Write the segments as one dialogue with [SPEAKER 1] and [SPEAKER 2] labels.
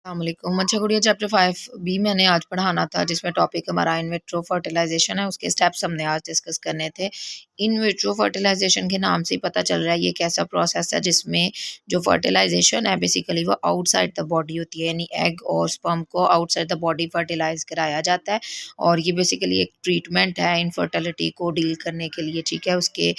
[SPEAKER 1] अस्सलामुअलैकुम। अच्छा गुड़िया, चैप्टर 5 बी मैंने आज पढ़ाना था, जिसमें टॉपिक हमारा इन विट्रो फर्टिलाइजेशन है। उसके स्टेप्स हमने आज डिस्कस करने थे। इन विट्रो फर्टिलाइजेशन के नाम से ही पता चल रहा है ये कैसा प्रोसेस है जिसमें जो फर्टिलाइजेशन है बेसिकली वो आउटसाइड द बॉडी होती है, यानी एग और स्पर्म को आउटसाइड द बॉडी फर्टिलाइज कराया जाता है। और ये बेसिकली एक ट्रीटमेंट है इनफर्टिलिटी को डील करने के लिए, ठीक है। उसके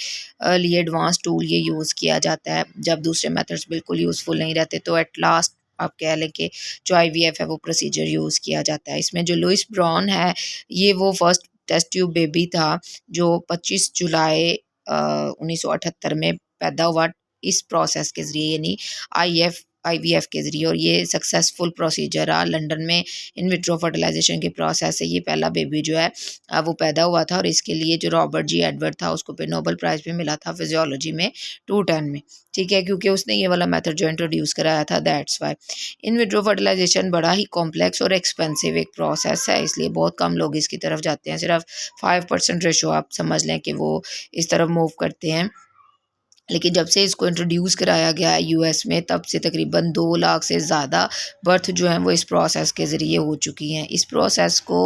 [SPEAKER 1] लिए एडवांस टूल ये यूज़ किया जाता है जब दूसरे मेथड्स बिल्कुल यूज़फुल नहीं रहते, तो एट लास्ट आप कह लें कि जो आईवीएफ है वो प्रोसीजर यूज़ किया जाता है। इसमें जो लुइस ब्राउन है ये वो फर्स्ट टेस्ट ट्यूब बेबी था जो 25 जुलाई 1978 में पैदा हुआ इस प्रोसेस के ज़रिए, यानी आईवीएफ के ज़रिए। और ये सक्सेसफुल प्रोसीजर रहा। लंदन में इन विट्रो फर्टिलाइजेशन के प्रोसेस से ये पहला बेबी जो है वो पैदा हुआ था। और इसके लिए जो रॉबर्ट जी एडवर्ड था उसको फिर नोबेल प्राइज़ भी मिला था फिजियोलॉजी में 2010 में, ठीक है, क्योंकि उसने ये वाला मेथड जो इंट्रोड्यूस कराया था, that's why. In vitro fertilisation बड़ा ही कॉम्प्लेक्स और एक्सपेंसिव एक प्रोसेस है, इसलिए बहुत कम लोग इसकी तरफ जाते हैं। सिर्फ 5% रेशो आप समझ लें कि वो इस तरफ मूव करते हैं। लेकिन जब से इसको इंट्रोड्यूस कराया गया है यूएस में, तब से तकरीबन 2 लाख से ज़्यादा बर्थ जो हैं वो इस प्रोसेस के ज़रिए हो चुकी हैं। इस प्रोसेस को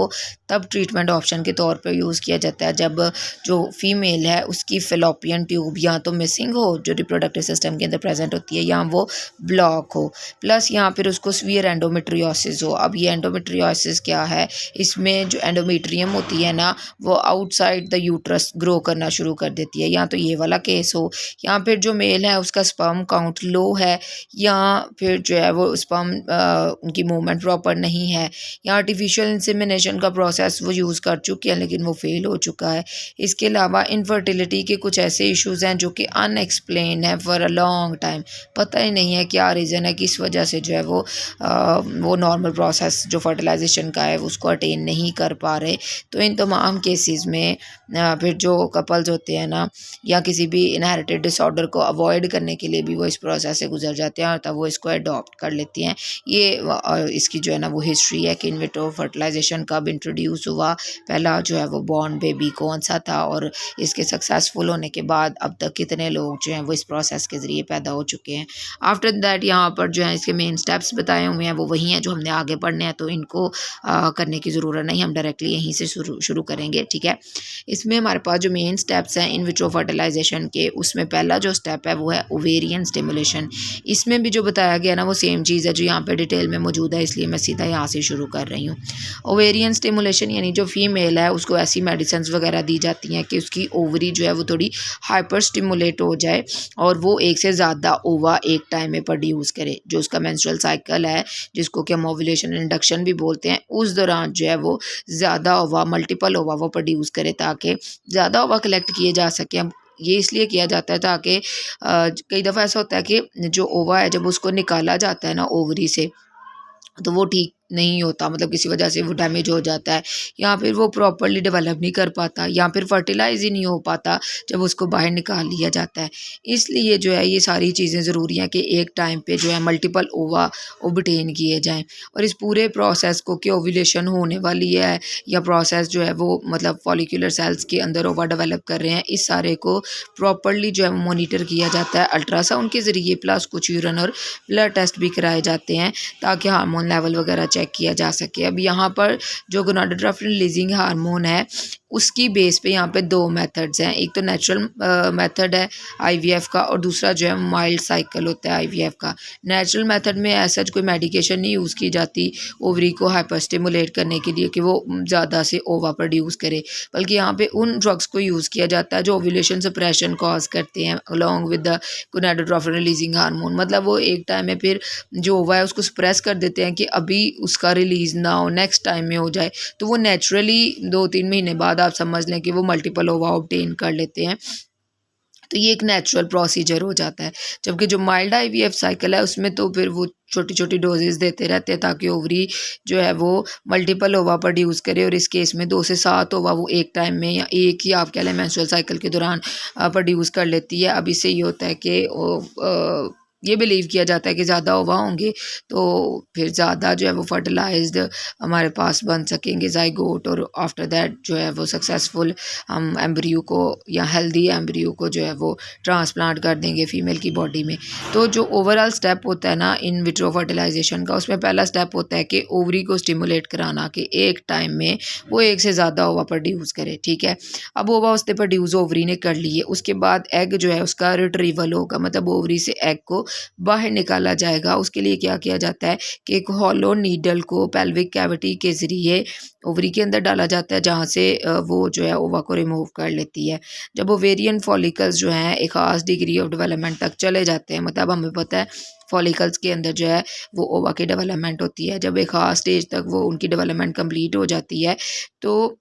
[SPEAKER 1] तब ट्रीटमेंट ऑप्शन के तौर पे यूज़ किया जाता है जब जो फीमेल है उसकी फेलोपियन ट्यूब या तो मिसिंग हो, जो रिप्रोडक्टिव सिस्टम के अंदर प्रेजेंट होती है, या वो ब्लॉक हो, प्लस यहाँ फिर उसको स्वीयर एंडोमेट्रियोसिस हो। अब ये एंडोमेट्रियोसिस क्या है? इसमें जो एंडोमेट्रियम होती है ना वो आउटसाइड द यूट्रस ग्रो करना शुरू कर देती है। या तो ये वाला केस हो, या फिर जो मेल है उसका स्पर्म काउंट लो है, या फिर जो है वो स्पर्म उनकी मूवमेंट प्रॉपर नहीं है, या आर्टिफिशियल इंसेमिनेशन का प्रोसेस वो यूज़ कर चुके हैं लेकिन वो फेल हो चुका है। इसके अलावा इनफर्टिलिटी के कुछ ऐसे इश्यूज़ हैं जो कि अनएक्सप्लेन है फॉर अ लॉन्ग टाइम। पता ही नहीं है क्या रीज़न है, किस वजह से जो है वो नॉर्मल प्रोसेस जो फर्टिलाइजेशन का है उसको अटेन नहीं कर पा रहे। तो इन तमाम केसेस में फिर जो कपल्स होते हैं ना, या किसी भी इनहेरिटेड डिसऑर्डर को अवॉइड करने के लिए भी वो इस प्रोसेस से गुजर जाते हैं और तब वो इसको अडॉप्ट कर लेती हैं। ये इसकी जो है ना वो हिस्ट्री है कि इन विट्रो फर्टिलाइजेशन कब इंट्रोड्यूस हुआ, पहला जो है वो बॉर्न बेबी कौन सा था, और इसके सक्सेसफुल होने के बाद अब तक कितने लोग जो हैं वो इस प्रोसेस के ज़रिए पैदा हो चुके हैं। आफ्टर दैट यहाँ पर जो है इसके मेन स्टेप्स बताए हुए हैं वो वही हैं जो हमने आगे पढ़ने हैं, तो इनको करने की ज़रूरत नहीं, हम डायरेक्टली यहीं से शुरू करेंगे, ठीक है। इसमें हमारे पास जो मेन स्टेप्स हैं इन विट्रो फर्टिलाइजेशन के, उसमें पहला जो स्टेप है वो है ओवेरियन स्टिमुलेशन। इसमें भी जो बताया गया ना वो सेम चीज़ है जो यहाँ पे डिटेल में मौजूद है, इसलिए मैं सीधा यहाँ से शुरू कर रही हूँ। ओवेरियन स्टिमुलेशन यानी जो फीमेल है उसको ऐसी मेडिसिन वगैरह दी जाती हैं कि उसकी ओवरी जो है वो थोड़ी हाइपर स्टिमुलेट हो जाए और वो एक से ज़्यादा ओवा एक टाइम में प्रोड्यूस करे। जो उसका मेंस्ट्रुअल साइकिल है, जिसको कि हम ओव्यूलेशन इंडक्शन भी बोलते हैं, उस दौरान जो है वो ज़्यादा ओवा, मल्टीपल ओवा वो प्रोड्यूस करे ताकि ज़्यादा ओवा कलेक्ट किए जा सकें। ये इसलिए किया जाता है ताकि कई दफ़ा ऐसा होता है कि जो ओवा है जब उसको निकाला जाता है ना ओवरी से, तो वो ठीक नहीं होता, मतलब किसी वजह से वो डैमेज हो जाता है, या फिर वो प्रॉपरली डेवलप नहीं कर पाता, या फिर फर्टिलाइज ही नहीं हो पाता जब उसको बाहर निकाल लिया जाता है। इसलिए जो है ये सारी चीज़ें ज़रूरी हैं कि एक टाइम पे जो है मल्टीपल ओवा ओबटेन किए जाएं। और इस पूरे प्रोसेस को कि ओव्यूलेशन होने वाली है या प्रोसेस जो है वो मतलब फॉलिकुलर सेल्स के अंदर ओवा डेवलप कर रहे हैं, इस सारे को प्रॉपरली जो है मॉनिटर किया जाता है अल्ट्रासाउंड के ज़रिए, प्लस कुछ यूरिन और ब्लड टेस्ट भी कराए जाते हैं ताकि हार्मोन लेवल वगैरह चेक किया जा सके। अब यहाँ पर जो गोनाडोट्रोपिन रिलीजिंग हार्मोन है उसकी बेस पे यहाँ पे 2 मेथड्स हैं। एक तो नेचुरल मेथड है आईवीएफ का, और दूसरा जो है माइल्ड साइकिल होता है आईवीएफ का। नेचुरल मेथड में ऐसा कोई मेडिकेशन नहीं यूज़ की जाती ओवरी को हाइपर स्टिमुलेट करने के लिए कि वो ज़्यादा से ओवा प्रोड्यूस करे, बल्कि यहाँ पे उन ड्रग्स को यूज़ किया जाता है जो ओव्यूलेशन सप्रेशन कॉज करते हैं along with the gonadotropin releasing hormone. मतलब वो एक टाइम में फिर जो ओवा है उसको सप्रेस कर देते हैं कि अभी उसका रिलीज़ ना हो, नेक्स्ट टाइम में हो जाए, तो वो नेचुरली 2-3 महीने बाद आप समझ लें कि वो मल्टीपल ओवा ऑब्टेन कर लेते हैं। तो ये एक नेचुरल प्रोसीजर हो जाता है। जबकि जो माइल्ड आईवीएफ साइकिल है उसमें तो फिर वो छोटी छोटी डोजेस देते रहते हैं ताकि ओवरी जो है वो मल्टीपल ओवा प्रोड्यूस करे, और इस केस में 2 से 7 ओवा वो एक टाइम में या एक ही आप कह लें मेंस्ट्रुअल साइकिल के दौरान प्रोड्यूस कर लेती है। अब इससे ये होता है कि ये बिलीव किया जाता है कि ज़्यादा ओवा होंगे तो फिर ज़्यादा जो है वो फर्टिलाइज्ड हमारे पास बन सकेंगे ज़ाइगोट, और आफ्टर दैट जो है वो सक्सेसफुल हम एम्ब्रियो को या हेल्दी एम्ब्रियो को जो है वो ट्रांसप्लांट कर देंगे फीमेल की बॉडी में। तो जो ओवरऑल स्टेप होता है ना इन विट्रो फर्टिलाइजेशन का, उसमें पहला स्टेप होता है कि ओवरी को स्टिमुलेट कराना कि एक टाइम में वो एक से ज़्यादा ओवा प्रोड्यूस करे। ठीक है, अब ओवा उसने प्रोड्यूस ओवरी ने कर लिए, उसके बाद एग जो है उसका रिट्रीवल होगा, मतलब ओवरी से एग को बाहर निकाला जाएगा। उसके लिए क्या किया जाता है कि एक हॉलो नीडल को पेल्विक कैविटी के ज़रिए ओवरी के अंदर डाला जाता है, जहाँ से वो जो है ओवा को रिमूव कर लेती है। जब ओवेरियन फॉलिकल्स जो हैं एक खास डिग्री ऑफ डेवलपमेंट तक चले जाते हैं, मतलब हमें पता है फॉलिकल्स के अंदर जो है वो ओवा की डेवलपमेंट होती है, जब एक खास स्टेज तक वो उनकी डेवलपमेंट कंप्लीट हो जाती है तो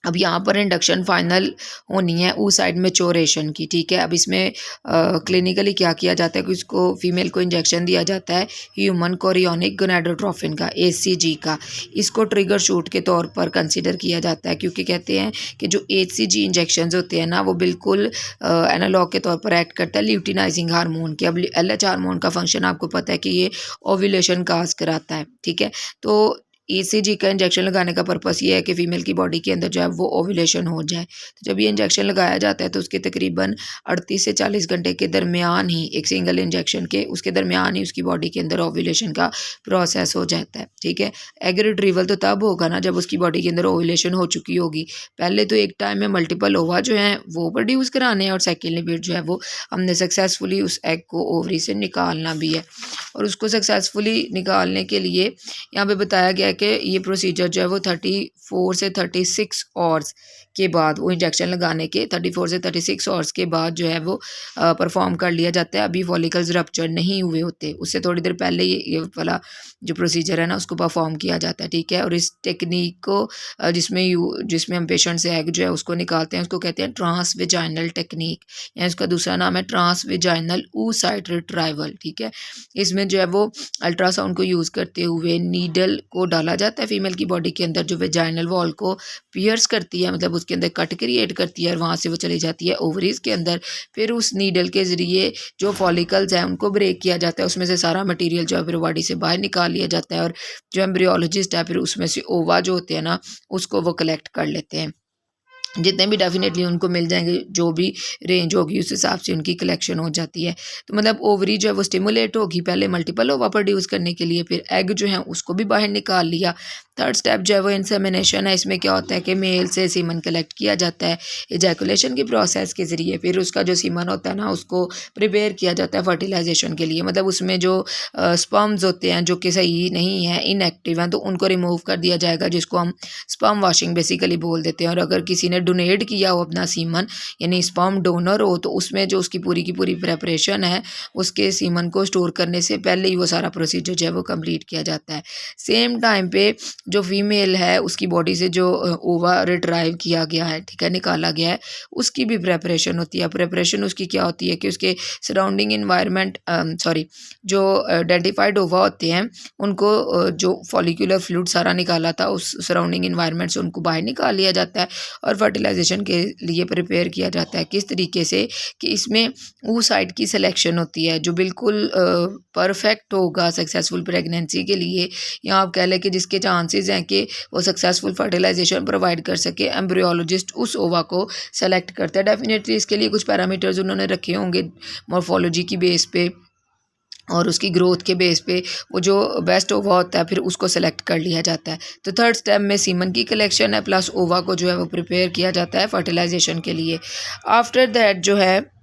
[SPEAKER 1] अब यहाँ पर इंडक्शन फाइनल होनी है उस साइड मैच्योरेशन की। ठीक है, अब इसमें क्लिनिकली क्या किया जाता है कि उसको फीमेल को इंजेक्शन दिया जाता है ह्यूमन कोरियोनिक गोनाडोट्रोफिन का, एचसीजी का। इसको ट्रिगर शूट के तौर पर कंसीडर किया जाता है, क्योंकि कहते हैं कि जो एचसीजी इंजेक्शंस होते हैं ना वो बिल्कुल एनालॉग के तौर पर एक्ट करता है ल्यूटिनाइजिंग हार्मोन के। अब एलएच हार्मोन का फंक्शन आपको पता है कि ये ओव्यूलेशन काज कराता है। ठीक है, तो ईसीजी का इंजेक्शन लगाने का पर्पस ये है कि फ़ीमेल की बॉडी के अंदर जो है वो ओव्यूलेशन हो जाए। तो जब ये इंजेक्शन लगाया जाता है तो उसके तकरीबन 38 से 40 घंटे के दरमियान ही, एक सिंगल इंजेक्शन के उसके दरमियान ही उसकी बॉडी के अंदर ओव्यूलेशन का प्रोसेस हो जाता है। ठीक है, एग रिट्रीवल तो तब होगा ना जब उसकी बॉडी के अंदर ओव्यूलेशन हो चुकी होगी। पहले तो एक टाइम में मल्टीपल ओवा जो हैं वो प्रोड्यूस कराने हैं, और सेकेंडली फिर जो है वो हमने सक्सेसफुली उस एग को ओवरी से निकालना भी है। और उसको सक्सेसफुली निकालने के लिए यहाँ पे बताया गया है कि ये प्रोसीजर जो है वो 34 से 36 आवर्स के बाद, वो इंजेक्शन लगाने के 34 से 36 आवर्स के बाद जो है वो परफॉर्म कर लिया जाता है। अभी फॉलिकल्स रप्चर नहीं हुए होते, उससे थोड़ी देर पहले ये वाला जो प्रोसीजर है ना उसको परफॉर्म किया जाता है। ठीक है, और इस टेक्निक को जिसमें हम पेशेंट से एग जो है उसको निकालते हैं उसको कहते हैं ट्रांसवेजाइनल टेक्निक, या इसका दूसरा नाम है ट्रांसवेजाइनल oocyte रिट्राइवल। ठीक है, इसमें जो है वो अल्ट्रासाउंड को यूज़ करते हुए नीडल को डाला जाता है फीमेल की बॉडी के अंदर, जो वेजाइनल वॉल को पियर्स करती है, मतलब उसके अंदर कट क्रिएट करती है, और वहाँ से वो चली जाती है ओवरीज के अंदर। फिर उस नीडल के ज़रिए जो फॉलिकल्स हैं उनको ब्रेक किया जाता है, उसमें से सारा मटेरियल जो है फिर बॉडी से बाहर निकाल लिया जाता है, और जो एम्ब्रियोलॉजिस्ट है फिर उसमें से ओवा जो होते हैं ना उसको वो कलेक्ट कर लेते हैं। जितने भी डेफिनेटली उनको मिल जाएंगे, जो भी रेंज होगी उस हिसाब से उनकी कलेक्शन हो जाती है। तो मतलब ओवरी जो है वो स्टिमुलेट होगी पहले मल्टीपल ओवा प्रोड्यूस करने के लिए, फिर एग जो है उसको भी बाहर निकाल लिया। थर्ड स्टेप जो है वो इंसेमिनेशन है। इसमें क्या होता है कि मेल से सीमन कलेक्ट किया जाता है इजैकुलेशन की प्रोसेस के ज़रिए, फिर उसका जो सीमन होता है ना उसको प्रिपेयर किया जाता है फर्टिलाइजेशन के लिए। मतलब उसमें जो स्पर्म्स होते हैं जो कि सही नहीं है, इनएक्टिव हैं, तो उनको रिमूव कर दिया जाएगा, जिसको हम स्पर्म वाशिंग बेसिकली बोल देते हैं। और अगर किसी ने डोनेट किया हो अपना सीमन, यानी स्पर्म डोनर हो, तो उसमें जो उसकी पूरी की पूरी प्रेपरेशन है उसके सीमन को स्टोर करने से पहले ही वो सारा प्रोसीजर जो है वो कंप्लीट किया जाता है। सेम टाइम पे जो फीमेल है उसकी बॉडी से जो ओवा रिट्राइव किया गया है, ठीक है, निकाला गया है, उसकी भी प्रेपरेशन होती है। प्रेपरेशन उसकी क्या होती है कि उसके सराउंडिंग इन्वायरमेंट जो आइडेंटिफाइड ओवा होते हैं उनको जो फॉलिकुलर फ्लूइड सारा निकाला था उस सराउंडिंग इन्वायरमेंट से उनको बाहर निकाल लिया जाता है, और फर्टिलाइजेशन के लिए प्रिपेयर किया जाता है। किस तरीके से कि इसमें oocyte की सिलेक्शन होती है जो बिल्कुल परफेक्ट होगा सक्सेसफुल प्रेगनेंसी के लिए, या आप कह लें कि जिसके चांसेस हैं कि वो सक्सेसफुल फर्टिलाइजेशन प्रोवाइड कर सके। एम्ब्रियोलॉजिस्ट उस ओवा को सेलेक्ट करता है। डेफिनेटली इसके लिए कुछ पैरामीटर्स उन्होंने रखे होंगे मॉर्फोलॉजी की बेस पे और उसकी ग्रोथ के बेस पे, वो जो बेस्ट ओवा होता है फिर उसको सेलेक्ट कर लिया जाता है। तो थर्ड स्टेप में सीमन की कलेक्शन है, प्लस ओवा को जो है वो प्रिपेयर किया जाता है फर्टिलाइजेशन के लिए। आफ्टर दैट जो है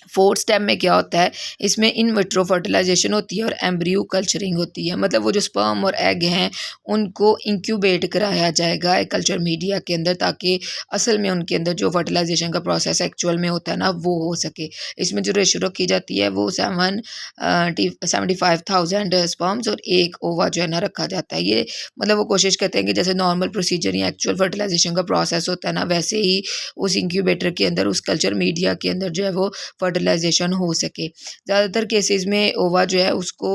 [SPEAKER 1] फोर्थ स्टेप में क्या होता है, इसमें इन विट्रो फर्टिलाइजेशन होती है और एम्ब्रियो कल्चरिंग होती है। मतलब वो जो स्पर्म और एग हैं उनको इंक्यूबेट कराया जाएगा एक कल्चर मीडिया के अंदर, ताकि असल में उनके अंदर जो फर्टिलाइजेशन का प्रोसेस एक्चुअल में होता है ना वो हो सके। इसमें जो रेशो रखी जाती है वो 75,000 स्पर्म्स और एक ओवा जो है ना रखा जाता है। ये मतलब वो कोशिश करते हैं कि जैसे नॉर्मल प्रोसीजर या एक्चुअल फर्टिलाइजेशन का प्रोसेस होता है ना, वैसे ही उस इंक्यूबेटर के अंदर, उस कल्चर मीडिया के अंदर जो है वो फर्टिलाइजेशन फर्टिलाइजेशन हो सके। ज़्यादातर केसेस में ओवा जो है उसको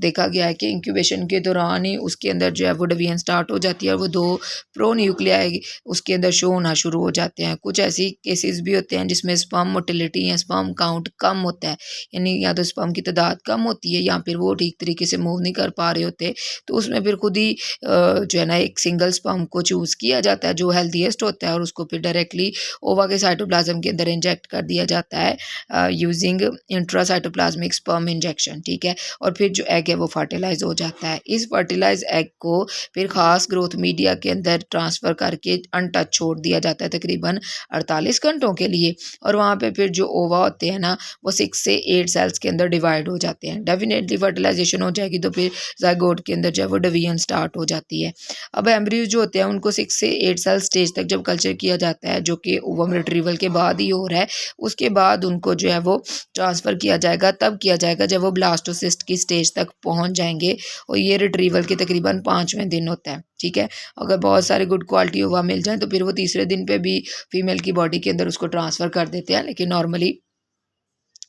[SPEAKER 1] देखा गया है कि इंक्यूबेशन के दौरान ही उसके अंदर जो है वो डिवीजन स्टार्ट हो जाती है और वो 2 प्रो न्यूक्लियाई उसके अंदर शो होना शुरू हो जाते हैं। कुछ ऐसी केसेस भी होते हैं जिसमें स्पर्म मोटिलिटी या स्पर्म काउंट कम होता है, यानी या तो स्पर्म की तादाद कम होती है या फिर वो ठीक तरीके से मूव नहीं कर पा रहे होते, तो उसमें फिर खुद ही जो है ना एक सिंगल स्पर्म को चूज़ किया जाता है जो हेल्दीएस्ट होता है और उसको फिर डायरेक्टली ओवा के साइटोप्लाज्म के अंदर इंजेक्ट कर दिया जाता है यूजिंग इंट्रासाइटोप्लाज्मिक स्पर्म इंजेक्शन, ठीक है। और फिर जो एग है वो फर्टिलाइज हो जाता है। इस फर्टिलाइज एग को फिर ख़ास ग्रोथ मीडिया के अंदर ट्रांसफ़र करके अनटच छोड़ दिया जाता है तकरीबन 48 घंटों के लिए, और वहाँ पे फिर जो ओवा होते हैं ना वो 6 से 8 सेल्स के अंदर डिवाइड हो जाते हैं। डेफिनेटली फर्टिलाइजेशन हो जाएगी तो फिर ज़ायगोट के अंदर जो है वो डिवीजन स्टार्ट हो जाती है। अब एम्ब्रियोज जो होते हैं उनको 6 से 8 सेल स्टेज तक जब कल्चर किया जाता है, जो कि ओवम रिट्रीवल के बाद ही हो रहा है, उसके बाद उनको जो है वो ट्रांसफ़र किया जाएगा, तब किया जाएगा जब वो ब्लास्टोसिस्ट की स्टेज तक पहुँच जाएंगे, और ये रिट्रीवल के तकरीबन 5वें दिन होता है, ठीक है। अगर बहुत सारे गुड क्वालिटी ओवा मिल जाए तो फिर वो तीसरे दिन पे भी फीमेल की बॉडी के अंदर उसको ट्रांसफ़र कर देते हैं, लेकिन नॉर्मली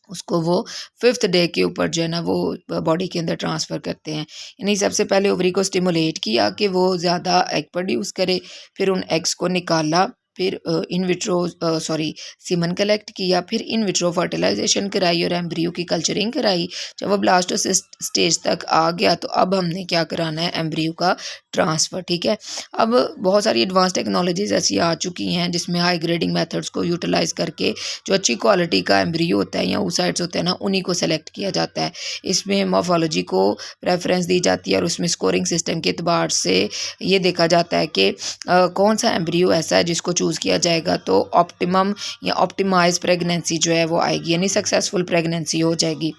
[SPEAKER 1] उसको वो 5th डे के ऊपर जो है ना वो बॉडी के अंदर ट्रांसफ़र करते हैं। यानी सबसे पहले ओवरी को स्टिमुलेट किया कि वो ज़्यादा एग प्रोड्यूस करे, फिर उन एग्स को निकाला, फिर इन विट्रो सीमन कलेक्ट किया, फिर इन विट्रो फर्टिलाइजेशन कराई और एम्ब्रियो की कल्चरिंग कराई। जब वो ब्लास्टोसिस्ट स्टेज तक आ गया तो अब हमने क्या कराना है, एम्ब्रियो का ट्रांसफ़र, ठीक है। अब बहुत सारी एडवांस टेक्नोलॉजीज़ ऐसी आ चुकी हैं जिसमें हाई ग्रेडिंग मेथड्स को यूटिलाइज़ करके जो अच्छी क्वालिटी का एम्ब्रियो होता है या oocytes होते हैं ना, उन्हीं को सेलेक्ट किया जाता है। इसमें मॉर्फोलॉजी को प्रेफरेंस दी जाती है और उसमें स्कोरिंग सिस्टम के एतबार से ये देखा जाता है कि कौन सा एम्ब्रियो ऐसा है जिसको चूज़ किया जाएगा तो ऑप्टिमम या ऑप्टिमाइज प्रेगनेंसी जो है वो आएगी, यानी सक्सेसफुल प्रेगनेंसी हो जाएगी।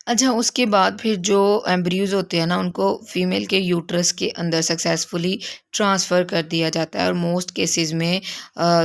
[SPEAKER 1] अच्छा, उसके बाद फिर जो एम्ब्रियोज़ होते हैं ना उनको फीमेल के यूट्रस के अंदर सक्सेसफुली ट्रांसफ़र कर दिया जाता है, और मोस्ट केसेस में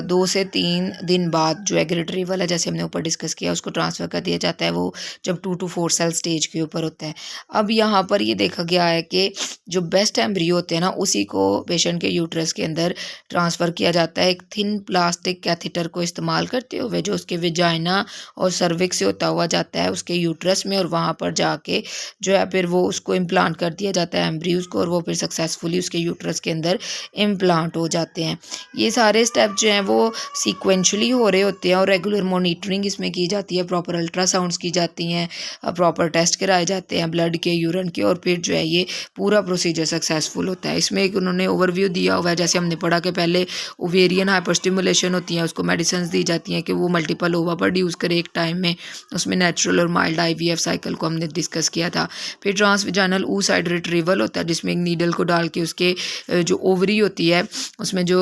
[SPEAKER 1] 2 से 3 दिन बाद जो एग रिट्रीवल है, जैसे हमने ऊपर डिस्कस किया, उसको ट्रांसफ़र कर दिया जाता है, वो जब 2 to 4 सेल स्टेज के ऊपर होता है। अब यहाँ पर ये देखा गया है कि जो बेस्ट एम्ब्रियो होते हैं ना उसी को पेशेंट के यूट्रस के अंदर ट्रांसफ़र किया जाता है, एक थिन प्लास्टिक कैथेटर को इस्तेमाल करते हुए, जो उसके वेजाइना और सर्विक्स से होता हुआ जाता है उसके यूट्रस में, और वहाँ पर जाके जो है फिर वो उसको इम्प्लांट कर दिया जाता है एम्ब्रियोज़ को, और वो फिर सक्सेसफुली उसके यूट्रस के अंदर इम्प्लांट हो जाते हैं। ये सारे स्टेप जो हैं वो सीक्वेंशली हो रहे होते हैं और रेगुलर मॉनिटरिंग इसमें की जाती है, प्रॉपर अल्ट्रासाउंड्स की जाती हैं, प्रॉपर टेस्ट कराए जाते हैं ब्लड के, यूरिन के, और फिर जो है ये पूरा प्रोसीजर सक्सेसफुल होता है। इसमें एक उन्होंने ओवरव्यू दिया हुआ है, जैसे हमने पढ़ा कि पहले ओवेरियन हाइपरस्टिमुलेशन होती है, उसको मेडिसिन दी जाती हैं कि वो मल्टीपल ओवा प्रोड्यूस करे एक टाइम में, उसमें नेचुरल और माइल्ड IVF साइकिल को हमने डिस्कस किया था। फिर ट्रांसविजाइनल oocyte रिट्रीवल होता है जिसमें एक नीडल को डाल के उसके जो ओवरी होती है उसमें जो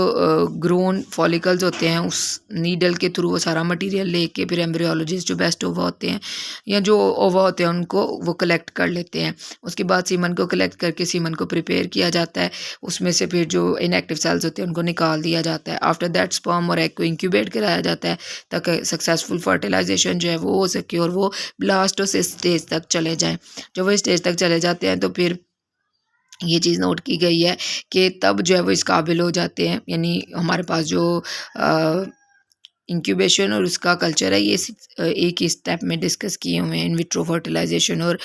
[SPEAKER 1] ग्रोन फॉलिकल्स होते हैं उस नीडल के थ्रू वो सारा मटेरियल लेके फिर एम्ब्रियोलॉजिस्ट जो बेस्ट ओवा होते हैं या जो ओवा होते हैं उनको वो कलेक्ट कर लेते हैं। उसके बाद सीमन को कलेक्ट करके सीमन को प्रिपेयर किया जाता है, उसमें से फिर जो इनएक्टिव सेल्स होते हैं उनको निकाल दिया जाता है। आफ्टर दैट स्पर्म और एग को इंक्यूबेट कराया जाता है ताकि सक्सेसफुल फर्टिलाइजेशन जो है वो हो सके और वो ब्लास्टोसिस्ट स्टेज तक चले जाएँ। जब वो स्टेज तक चले जाते हैं तो फिर ये चीज़ नोट की गई है कि तब जो है वो इस काबिल हो जाते हैं, यानी हमारे पास जो इंक्यूबेशन और उसका कल्चर है ये एक ही स्टेप में डिस्कस किए हुए हैं, इन विट्रो फर्टिलाइजेशन और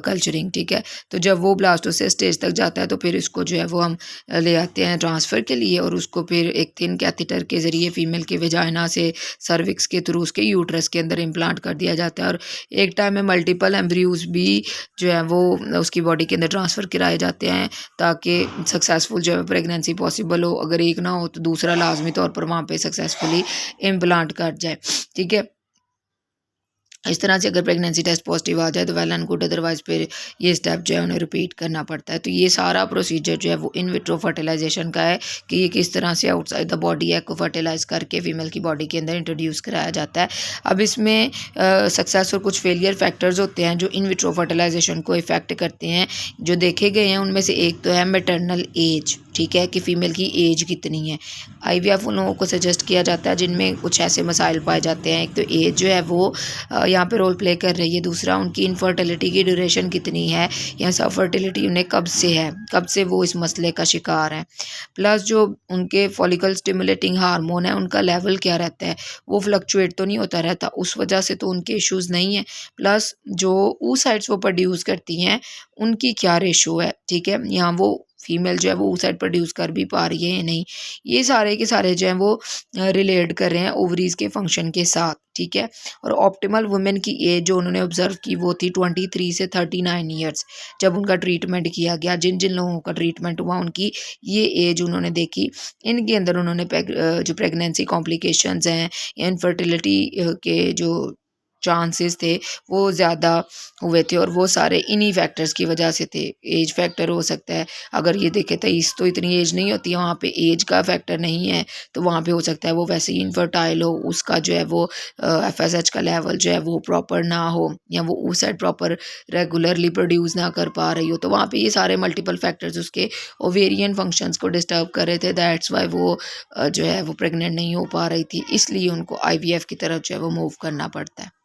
[SPEAKER 1] कल्चरिंग, ठीक है। तो जब वो ब्लास्टोसिस्ट स्टेज तक जाता है तो फिर इसको जो है वो हम ले आते हैं ट्रांसफ़र के लिए, और उसको फिर एक थिन कैथेटर के ज़रिए फीमेल के वेजाइना से सर्विक्स के थ्रू उसके यूट्रस के अंदर इम्प्लांट कर दिया जाता है, और एक टाइम में मल्टीपल एम्ब्रियोज भी जो है वो उसकी बॉडी के अंदर ट्रांसफ़र कराए जाते हैं ताकि सक्सेसफुल जो है प्रेगनेंसी पॉसिबल हो। अगर एक ना हो तो दूसरा लाजमी तौर पर वहाँ पे सक्सेसफुली इम्प्लांट कर जाए, ठीक है। इस तरह से अगर प्रेगनेंसी टेस्ट पॉजिटिव आ जाए तो वेल एंड गुड, अदरवाइज फिर ये स्टेप जो है उन्हें रिपीट करना पड़ता है। तो ये सारा प्रोसीजर जो है वो इन विट्रो फर्टिलाइजेशन का है कि ये किस तरह से आउटसाइड द बॉडी एग को फर्टिलाइज करके फीमेल की बॉडी के अंदर इंट्रोड्यूस कराया जाता है। अब इसमें सक्सेस और कुछ फेलियर फैक्टर्स होते हैं जो इन विट्रो फर्टिलाइजेशन को इफेक्ट करते हैं, जो देखे गए हैं उनमें से एक तो है मैटरनल एज, ठीक है, कि फ़ीमेल की एज कितनी है। आईवीएफ उन लोगों को सजेस्ट किया जाता है जिनमें कुछ ऐसे मसाइल पाए जाते हैं। एक तो एज जो है वो यहाँ पे रोल प्ले कर रही है, दूसरा उनकी इनफर्टिलिटी की ड्यूरेशन कितनी है या सब फर्टिलिटी उन्हें कब से है, कब से वो इस मसले का शिकार हैं। प्लस जो उनके फॉलिकल स्टिमुलेटिंग हार्मोन है उनका लेवल क्या रहता है, वो फ्लक्चुएट तो नहीं होता रहता, उस वजह से तो उनके इश्यूज़ नहीं हैं। प्लस जो oocytes वो प्रोड्यूस करती हैं उनकी क्या रेशो है, ठीक है, यहाँ वो फीमेल जो है वो oocyte प्रोड्यूस कर भी पा रही है या नहीं, ये सारे के सारे जो हैं वो रिलेट कर रहे हैं ओवरीज के फंक्शन के साथ, ठीक है। और ऑप्टिमल वुमेन की एज जो उन्होंने ऑब्जर्व की वो थी 23 से 39 ईयर्स जब उनका ट्रीटमेंट किया गया। जिन जिन लोगों का ट्रीटमेंट हुआ उनकी ये एज उन्होंने देखी, इनके अंदर उन्होंने जो प्रेगनेंसी कॉम्प्लिकेशंस हैं या इनफर्टिलिटी के जो चांसेस थे वो ज़्यादा हुए थे, और वो सारे इन्हीं फैक्टर्स की वजह से थे। एज फैक्टर हो सकता है, अगर ये देखें 23 तो इतनी एज नहीं होती है, वहाँ पे एज का फैक्टर नहीं है, तो वहाँ पे हो सकता है वो वैसे ही इनफर्टाइल हो, उसका जो है वो एफएसएच का लेवल जो है वो प्रॉपर ना हो, या वो oocyte प्रॉपर रेगुलरली प्रोड्यूस ना कर पा रही हो, तो वहाँ पे ये सारे मल्टीपल फैक्टर्स उसके ओवेरियन फंक्शंस को डिस्टर्ब कर रहे थे। दैट्स वाई वो जो है वो प्रेग्नेंट नहीं हो पा रही थी, इसलिए उनको आईवीएफ की तरफ जो है वो मूव करना पड़ता है।